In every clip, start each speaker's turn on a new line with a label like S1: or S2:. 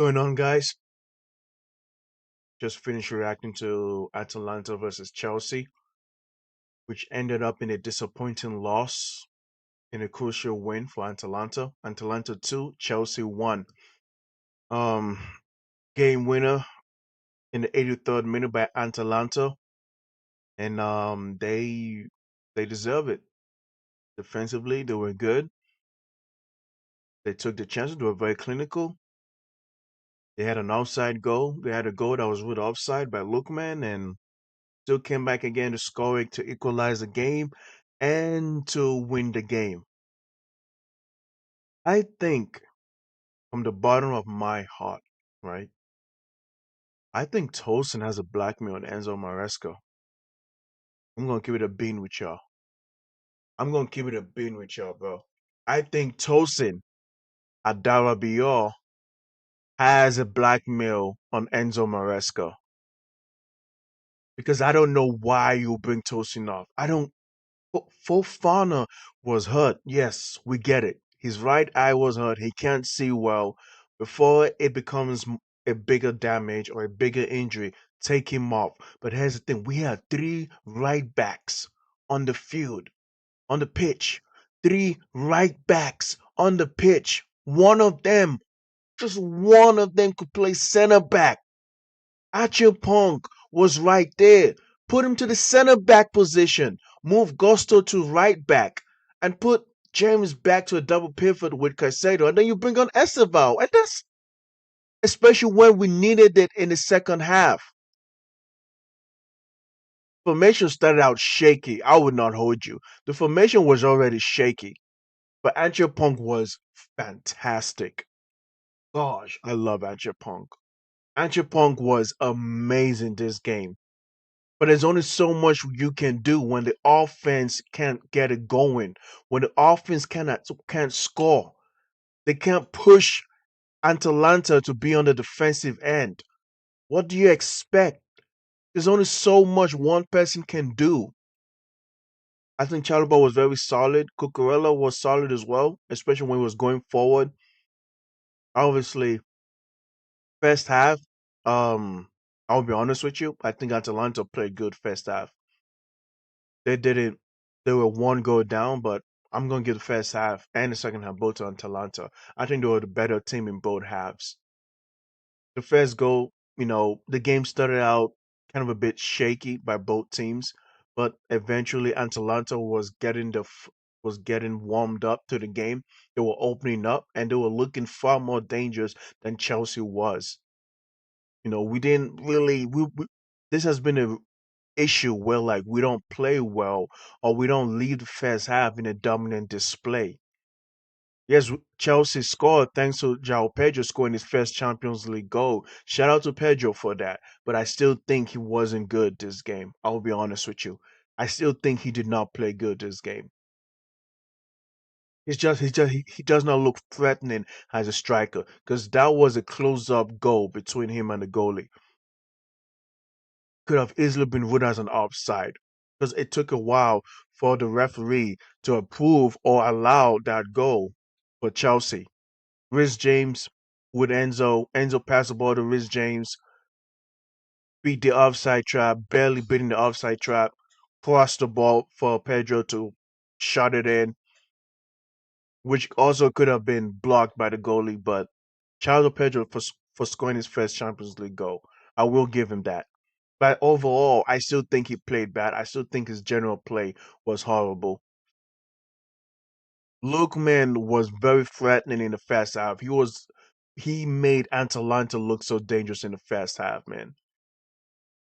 S1: Going on, guys? Just finished reacting to Atalanta versus Chelsea, which ended up in a disappointing loss in a crucial win for Atalanta. Atalanta 2, Chelsea 1. Um, Game winner in the 83rd minute by Atalanta, and they deserve it. Defensively, they were good. They took the chances. They were very clinical. They had an offside goal. They had a goal that was ruled offside by Lookman, and still came back again to score it to equalize the game and to win the game. I think from the bottom of my heart, right? I think Tosin has a blackmail on Enzo Maresca. I'm gonna keep it a bean with y'all. I'm gonna keep it a bean with y'all, bro. I think Tosin Adarabior has a blackmail on Enzo Maresca because I don't know why you bring Tosin off. I don't Fofana was hurt. Yes, we get it. His right eye was hurt. He can't see well. Before it becomes a bigger damage or a bigger injury, take him off. But here's the thing: we have three right backs on the field, on the pitch. Three right backs on the pitch. One of them, just one of them, could play center back. Punk was right there. Put him to the center back position. Move Gusto to right back. And put James back to a double pivot with Caicedo. And then you bring on Esteval. And that's especially when we needed it in the second half. Formation started out shaky. I would not hold you. The formation was already shaky. But Punk was fantastic. Gosh, I love Punk. Punk was amazing this game. But there's only so much you can do when the offense can't get it going. When the offense can't score. They can't push Atalanta to be on the defensive end. What do you expect? There's only so much one person can do. I think Chalobah was very solid. Cucurella was solid as well, especially when he was going forward. Obviously, first half, I'll be honest with you. I think Atalanta played good first half. They didn't. They were one goal down, but I'm gonna give the first half and the second half both to Atalanta. I think they were the better team in both halves. The first goal, the game started out kind of a bit shaky by both teams, but eventually Atalanta was getting warmed up to the game. They were opening up and they were looking far more dangerous than Chelsea was. We didn't really we this has been a issue where like we don't play well or we don't leave the first half in a dominant display. Yes, Chelsea scored thanks to Joao Pedro scoring his first Champions League goal. Shout out to Pedro for that. But I still think he wasn't good this game. I'll be honest with you. I still think he did not play good this game. He does not look threatening as a striker because that was a close up goal between him and the goalie. Could have easily been ruled as an offside because it took a while for the referee to approve or allow that goal for Chelsea. Rhys James with Enzo passed the ball to Rhys James, beat the offside trap, barely beating the offside trap, crossed the ball for Pedro to shot it in, which also could have been blocked by the goalie, but shout out to Pedro for scoring his first Champions League goal. I will give him that. But overall, I still think he played bad. I still think his general play was horrible. Lookman was very threatening in the first half. He made Atalanta look so dangerous in the first half, man.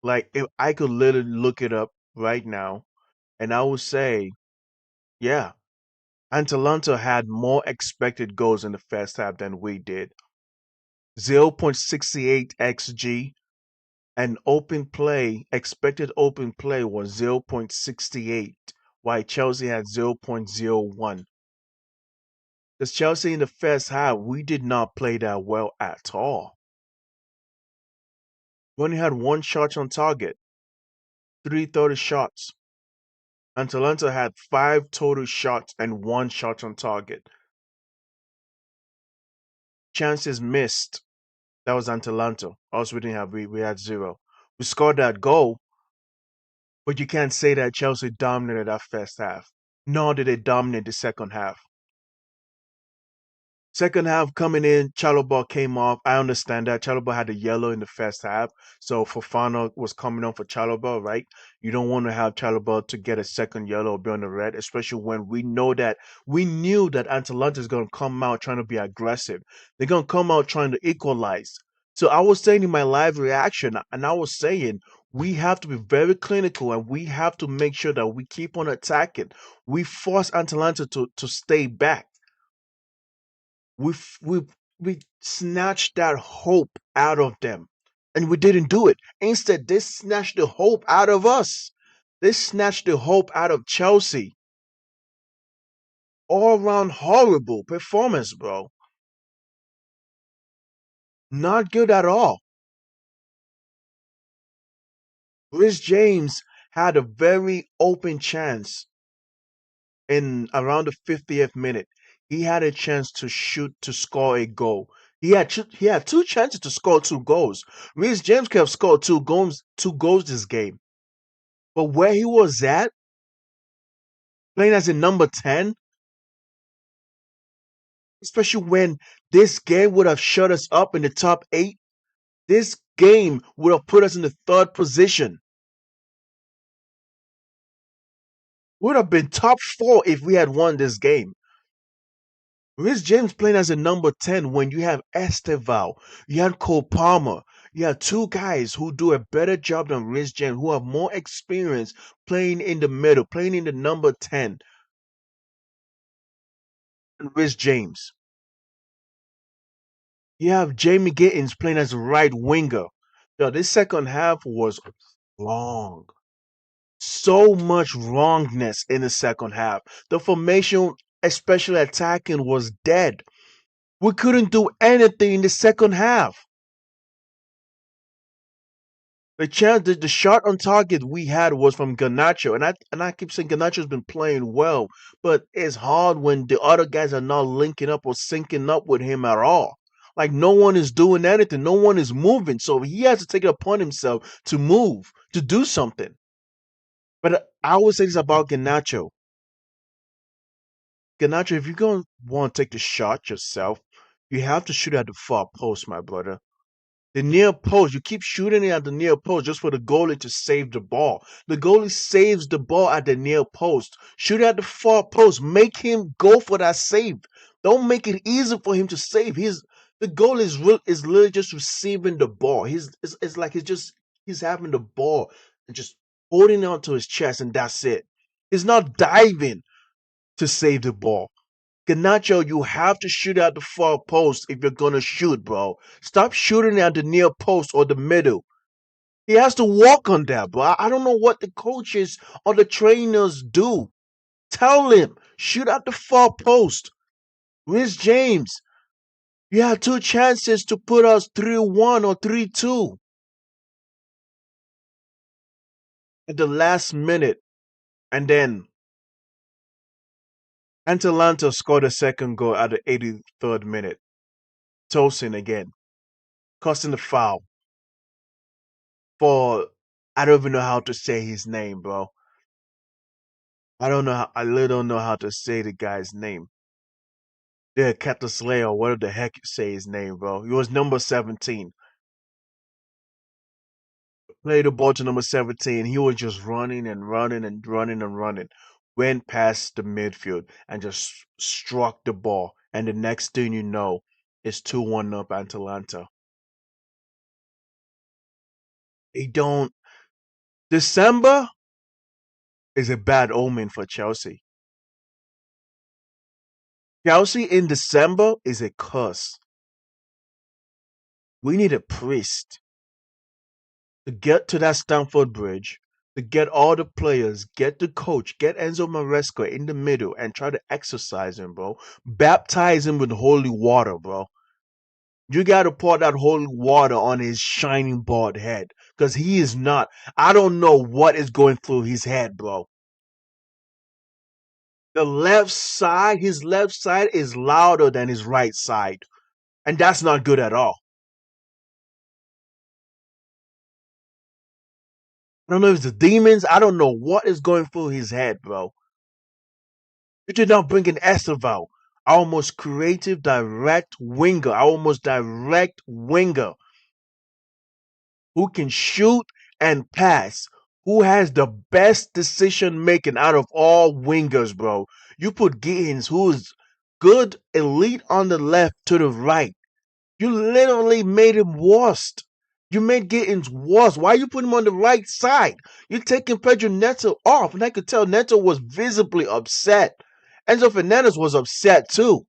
S1: Like if I could literally look it up right now, and I would say, yeah, Atalanta had more expected goals in the first half than we did. 0.68 xG and expected open play was 0.68, while Chelsea had 0.01. Because Chelsea in the first half, we did not play that well at all. We only had one shot on target, 330 shots. Atalanta had five total shots and one shot on target. Chances missed, That was Atalanta. Also, we didn't have we had zero. We scored that goal, but you can't say that Chelsea dominated that first half. Nor did they dominate the second half. Second half coming in, Chalobah came off. I understand that Chalobah had a yellow in the first half, so Fofana was coming on for Chalobah, right? You don't want to have Chalobah to get a second yellow or be on the red, especially when we knew that Atalanta is going to come out trying to be aggressive. They're going to come out trying to equalize. So I was saying in my live reaction, and I was saying we have to be very clinical and we have to make sure that we keep on attacking. We force Atalanta to stay back. we f- we we snatched that hope out of them, and we didn't do it. Instead, they snatched the hope out of us. They snatched the hope out of Chelsea. All around horrible performance, bro. Not good at all. Rhys James had a very open chance in around the 50th minute. He had a chance to shoot to score a goal. He had two chances to score two goals. Rhys James could have scored two goals this game. But where he was at, playing as a number 10, especially when this game would have shut us up in the top 8, this game would have put us in the third position. Would have been top 4 if we had won this game. Rhys James playing as a number 10 when you have Esteval, you had Cole Palmer, you have two guys who do a better job than Rhys James, who have more experience playing in the middle, playing in the number 10 than Rhys James. You have Jamie Gittins playing as a right winger. Yo, this second half was wrong. So much wrongness in the second half. The formation, especially attacking, was dead. We couldn't do anything in the second half. The shot on target we had was from Ganacho, and I keep saying Ganacho's been playing well, but it's hard when the other guys are not linking up or syncing up with him at all. Like no one is doing anything, no one is moving, so he has to take it upon himself to move, to do something. But I would say this about Ganacho. Ganacho, if you're gonna want to take the shot yourself, you have to shoot at the far post, my brother. The near post, you keep shooting it at the near post just for the goalie to save the ball. The goalie saves the ball at the near post. Shoot at the far post. Make him go for that save. Don't make it easy for him to save. The goal is literally just receiving the ball. It's like he's having the ball and just holding it onto his chest and that's it. He's not diving to save the ball. Ganacho, you have to shoot at the far post if you're gonna shoot, bro. Stop shooting at the near post or the middle. He has to walk on that, bro. I don't know what the coaches or the trainers do. Tell him, shoot at the far post. Rhys James, you had two chances to put us 3-1 or 3-2 at the last minute. And then Atalanta scored a second goal at the 83rd minute. Tosin again, costing the foul for I don't even know how to say his name, bro. I literally don't know how to say the guy's name. Yeah, Ketelaere or whatever the heck you say his name, bro. He was number 17. Played the ball to number 17. He was just running and running and running and running. Went past the midfield and just struck the ball. And the next thing you know, it's 2-1 up Atalanta. They don't. December is a bad omen for Chelsea. Chelsea in December is a curse. We need a priest to get to that Stamford Bridge, to get all the players, get the coach, get Enzo Maresca in the middle and try to exercise him, bro. Baptize him with holy water, bro. You got to pour that holy water on his shining bald head because he is not. I don't know what is going through his head, bro. His left side is louder than his right side. And that's not good at all. I don't know if it's the demons. I don't know what is going through his head, bro. You did not bring in Esteval, our most creative, direct winger, our most direct winger who can shoot and pass, who has the best decision making out of all wingers, bro. You put Gittins, who's good, elite on the left to the right. You literally made him worst. You made Gittins worse. Why you put him on the right side? You're taking Pedro Neto off, and I could tell Neto was visibly upset. Enzo Fernandez was upset too.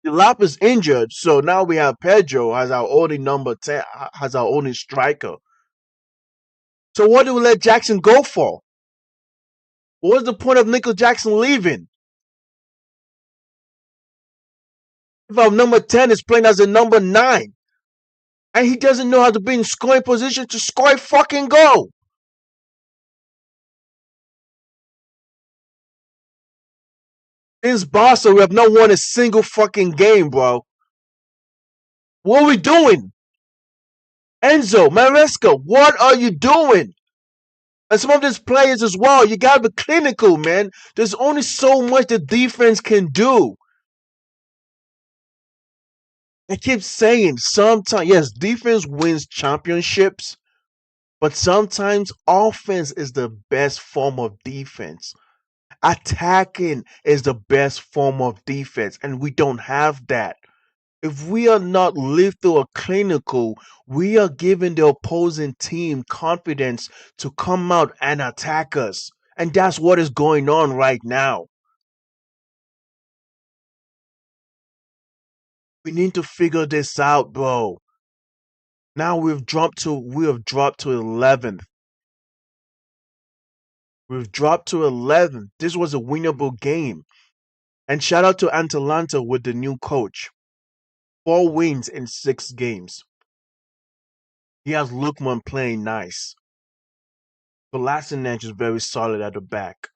S1: Lap is injured, so now we have Pedro as our only number 10, has our only striker. So what do we let Jackson go for? What's the point of Nico Jackson leaving? If our number 10 is playing as a number 9, and he doesn't know how to be in scoring position to score a fucking goal. Since Barca, we have not won a single fucking game, bro. What are we doing? Enzo, Maresca, what are you doing? And some of these players as well, you gotta be clinical, man. There's only so much the defense can do. I keep saying sometimes, yes, defense wins championships, but sometimes offense is the best form of defense. Attacking is the best form of defense, and we don't have that. If we are not lethal or clinical, we are giving the opposing team confidence to come out and attack us. And that's what is going on right now. We need to figure this out, bro. Now we have dropped to 11th. We've dropped to 11th. This was a winnable game. And shout out to Atalanta with the new coach. 4 wins in 6 games. He has Lukman playing nice. Kolasinac is very solid at the back.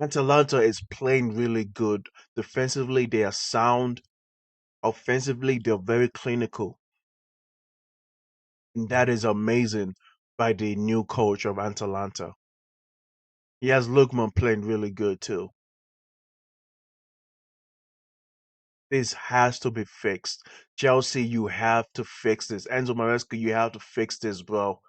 S1: Atalanta is playing really good. Defensively, they are sound. Offensively, they're very clinical. And that is amazing by the new coach of Atalanta. He has Lukman playing really good too. This has to be fixed. Chelsea, you have to fix this. Enzo Maresca, you have to fix this, bro.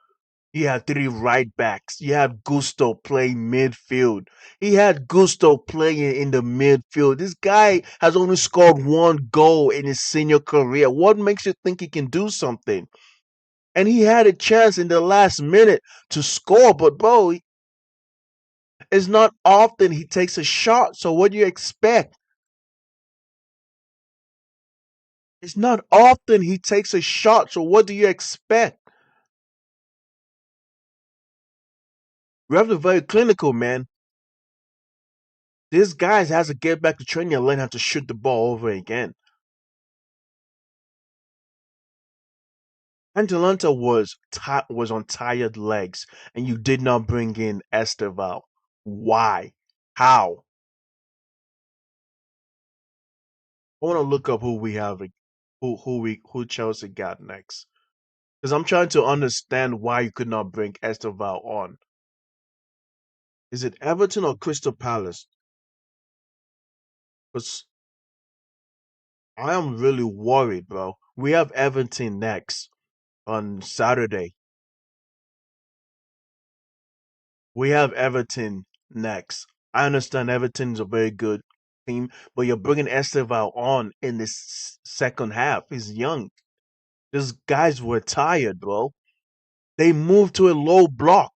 S1: You have 3 right backs. You have Gusto playing midfield. He had Gusto playing in the midfield. This guy has only scored 1 goal in his senior career. What makes you think he can do something? And he had a chance in the last minute to score, but bro, it's not often he takes a shot. So what do you expect? It's not often he takes a shot. So what do you expect? We have to be very clinical, man. This guy has to get back to training and learn how to shoot the ball over again. Atalanta was on tired legs, and you did not bring in Esteval. Why? How? I want to look up who we have, who Chelsea got next, because I'm trying to understand why you could not bring Esteval on. Is it Everton or Crystal Palace? Because I am really worried, bro. We have Everton next on Saturday. We have Everton next. I understand Everton's a very good team, but you're bringing Esteval on in this second half. He's young. These guys were tired, bro. They moved to a low block.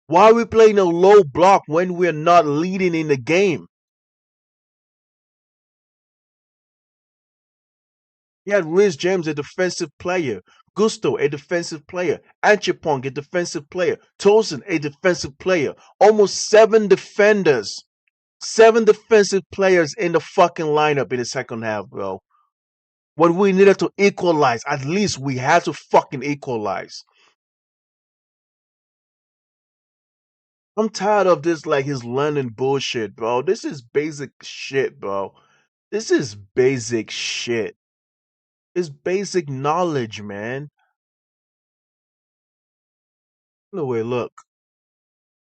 S1: Why are we playing a low block when we're not leading in the game? You had Rhys James, a defensive player. Gusto, a defensive player. Anchipong, a defensive player. Tosin, a defensive player. Almost 7 defenders. 7 defensive players in the fucking lineup in the second half, bro. When we needed to equalize, at least we had to fucking equalize. I'm tired of this, like, his London bullshit, bro. This is basic shit, bro. This is basic shit. It's basic knowledge, man. Anyway, look,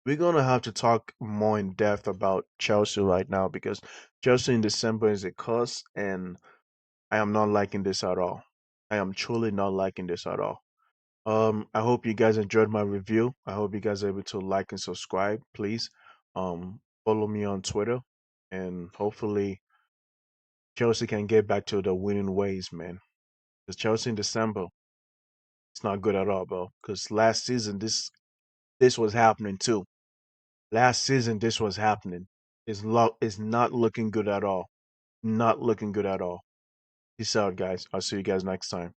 S1: we're gonna have to talk more in depth about Chelsea right now because Chelsea in December is a curse, and I am not liking this at all. I am truly not liking this at all. I hope you guys enjoyed my review. I hope you guys are able to like and subscribe. Please, follow me on Twitter, and hopefully Chelsea can get back to the winning ways, man. Because Chelsea in December, it's not good at all, bro. Because last season, this was happening too. Last season, this was happening. It's not looking good at all. Not looking good at all. Peace out, guys. I'll see you guys next time.